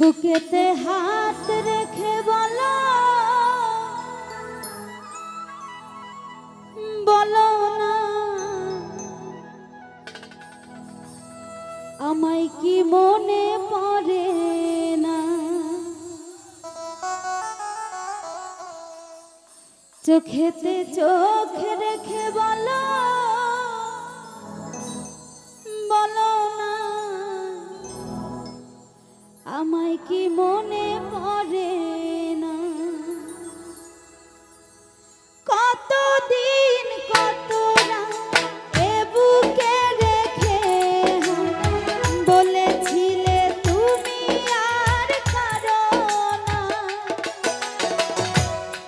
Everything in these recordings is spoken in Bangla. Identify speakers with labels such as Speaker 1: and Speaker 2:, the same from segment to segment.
Speaker 1: বুকেতে হাত রেখে বলো বলো না আমায় কি মনে পড়ে না। চোখেতে চোখ রেখে বলো বলো না আমায় কি মনে পড়ে না। কতদিন কত রাত এ বুকে রেখে বলেছিলে তুমি আর কারো না।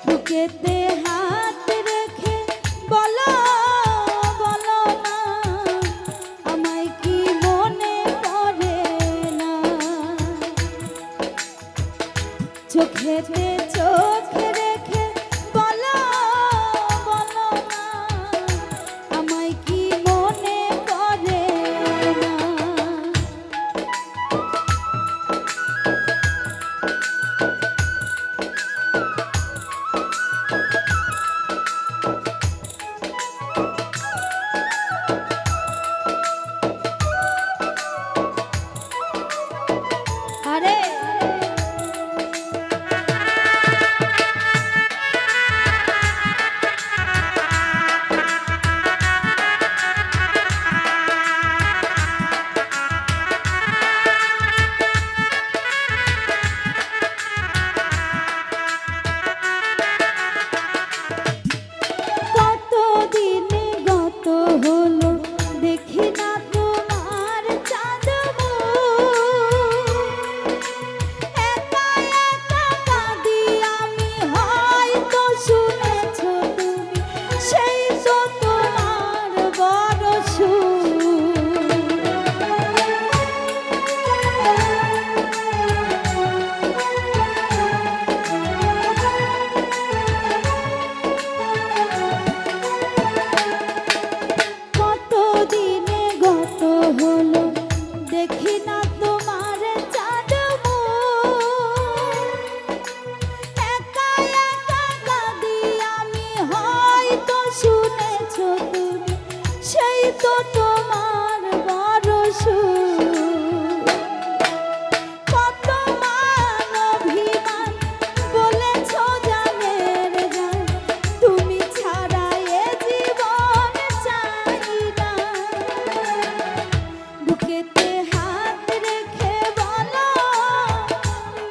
Speaker 1: বুকেতে হাত রেখে বলো বলো না আমায় কি মনে পড়ে না। চোখেতে চোখ রেখে বলো বলো না আমায় কি মনে পড়ে না। আরে হলো দেখি না তোমার চাঁদ একা একা কাঁদি আমি হয়তো শুনেছ তুমি সেই তো তোমার বড় হলো দেখি না তোমার চাঁদ একা একা কাঁদি আমি হয়তো শুনেছ তুমি সেই তো তোমার বড় কত মান অভিমান বলেছ জানের গান তুমি ছাড়া এ জীবন চাই না। বুকেতে হাত রেখে বলো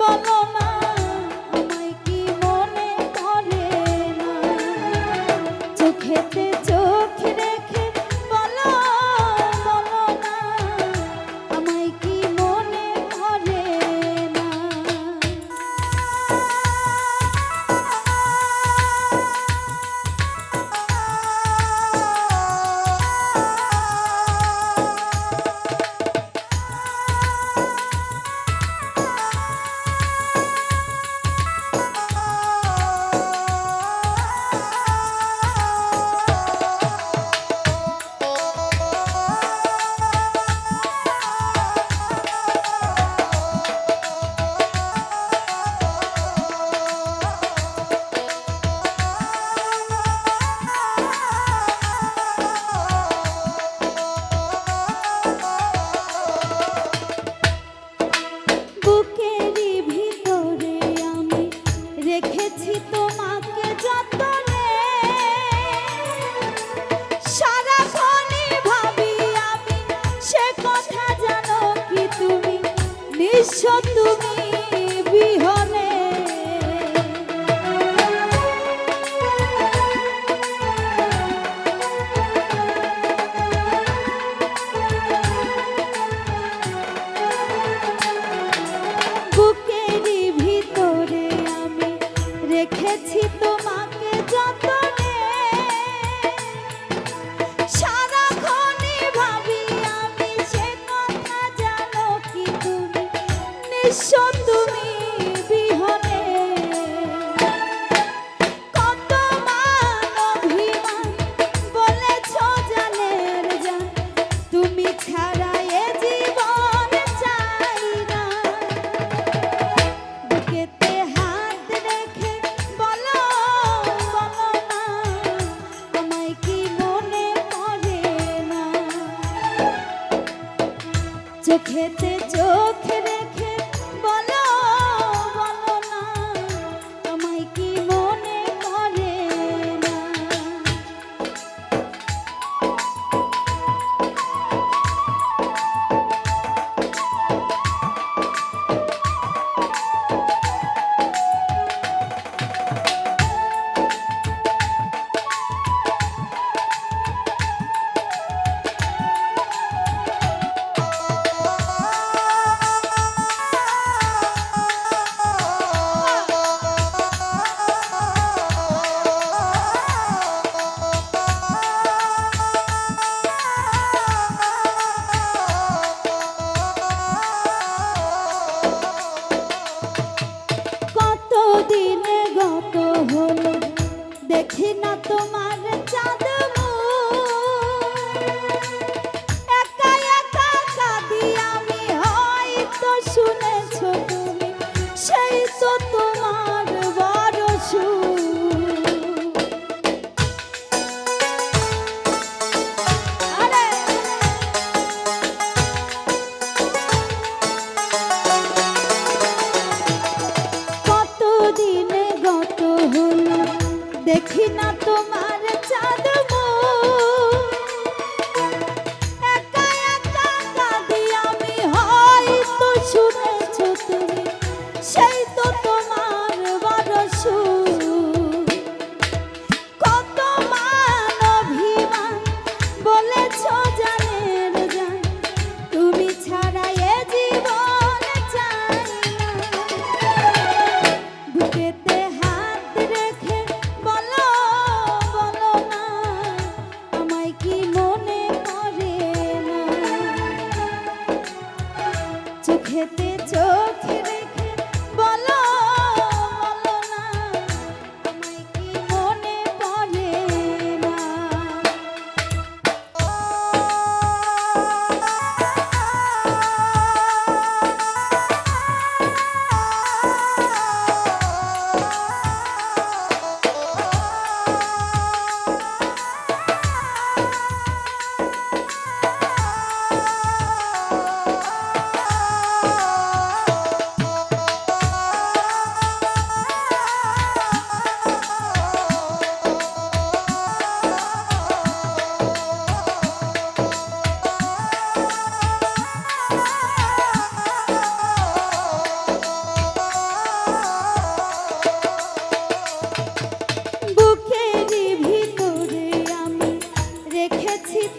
Speaker 1: বলো না আমায় কি মনে পড়ে না। চোখেতে চোখ রেখে বলো বলো না আমায় কি মনে পড়ে না। বুকেরই ভিতরে আমি রেখেছি তোমাকে যতনে সারাক্ষণই ভাবি আমি সে কথা জানো কি তুমি নিঃস্ব তুমি বিহনে। বুকেরই ভিতরে আমি রেখেছি তোমাকে যতনে সারাক্ষণই ভাবি আমি সে কথা জানো কি তুমি নিঃস্ব তুমি বিহনে। কত মান অভিমান বলেছ জানের জান তুমি ছাড়া এ জীবন চাই না। চোখেতে চোখ রেখে বলো বলো না আমায় কি মনে করে না। দিনে গত হলো দেখি না তোমার চাঁদ একা একা কাঁদি আমি, হয়তো শুনেছ তুমি সেই তো তোমার বড় দেখি না তোমার চাঁদ একা একা কাঁদি আমি, হয়তো শুনেছ তুমি সেই তো তোমার বড় সুর। কত মান অভিমান বলেছ জানের জান, তুমি ছাড়া এ জীবন চাই না। বুকেতে হাত রেখে বলো বলো না আমায় কি মনে পড়ে না। চোখেতে চোখ রেখে বলো বলো না আমায় কি মনে পড়ে না।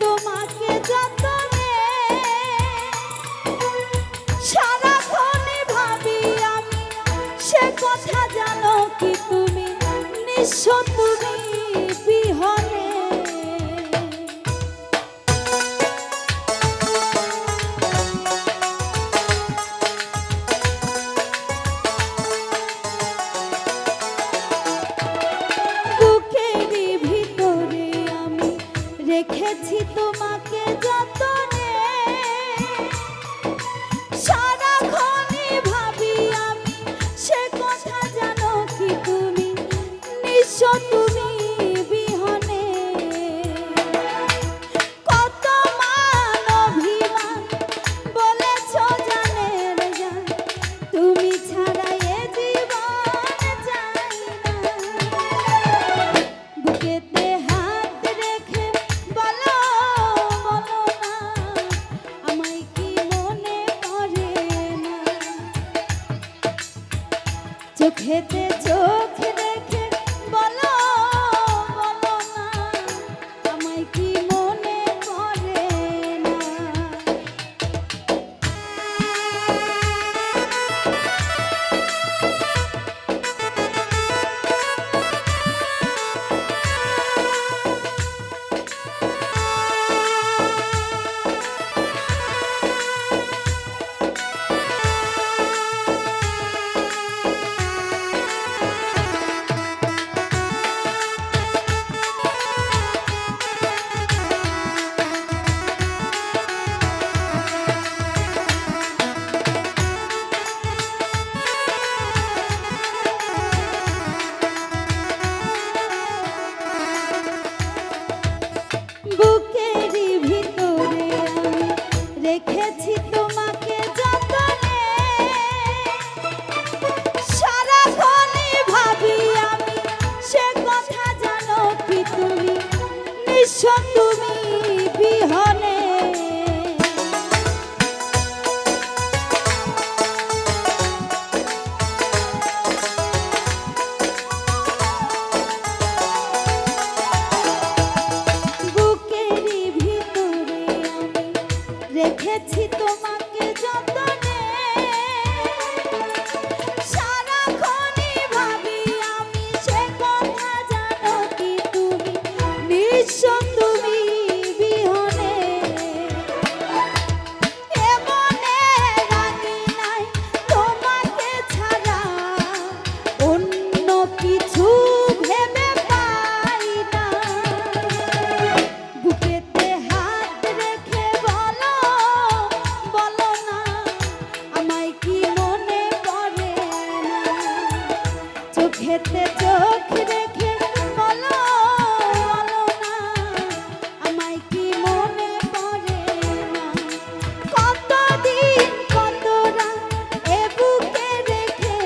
Speaker 1: তোমাকে যতনে সারাক্ষণে ভাবি আমি, সে কথা জানো কি তুমি নিঃস্ব তুমি বিহনে। বুকেরই ভিতরে আমি রেখেছি তোমাকে যতনে, সারাক্ষণই ভাবি আমি, সে কথা জানো কি তুমি নিঃস্ব তুমি বিহনে। কত মান অভিমান বলেছ জানের জান, তুমি ছাড়া এ জীবন চাই না। বুকেতে হাত রেখে বলো বলো না আমায় কি মনে পড়ে না। চোখেতে চোখ রেখে বলো বলো না আমায় কি মনে পড়ে না। রেখেছি তোমাকে যতনে, সারাক্ষণই ভাবি আমি সে কথা জানো কি তুমি, নিঃস্ব তুমি বিহনে। বুকেরই ভিতরে আমি রেখেছি তোমাকে যতনে, সারাক্ষণই ভাবি আমি সে কথা জানো কি তুমি, নিঃস্ব তুমি বিহনে। এ মনে রাঙি নাই তোমাকে ছাড়া, অন্য কিছু ভেবে পাই না। বুকেতে হাত রেখে বলো, বলো না আমায় কি মনে পড়ে না। চোখেতে চোখ রেখে বলো, বলো না আমায় কি মনে পড়ে না। কতদিন কত রাত এ বুকে রেখে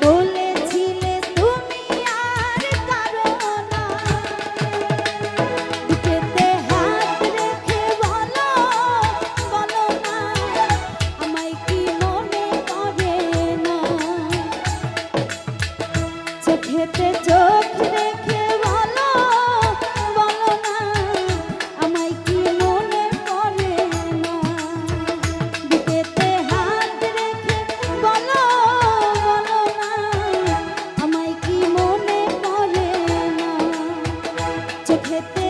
Speaker 1: বলেছিলে তুমি আর কারো না। বুকেতে হাত রেখে বলো, বলো না আমায় কি মনে পড়ে না। চোখেতে চোখ রেখে বলো, বলো না আমায় কি মনে পড়ে না। বুকেতে হাত রেখে বলো, বলো না আমায় কি মনে পড়ে না। চোখেতে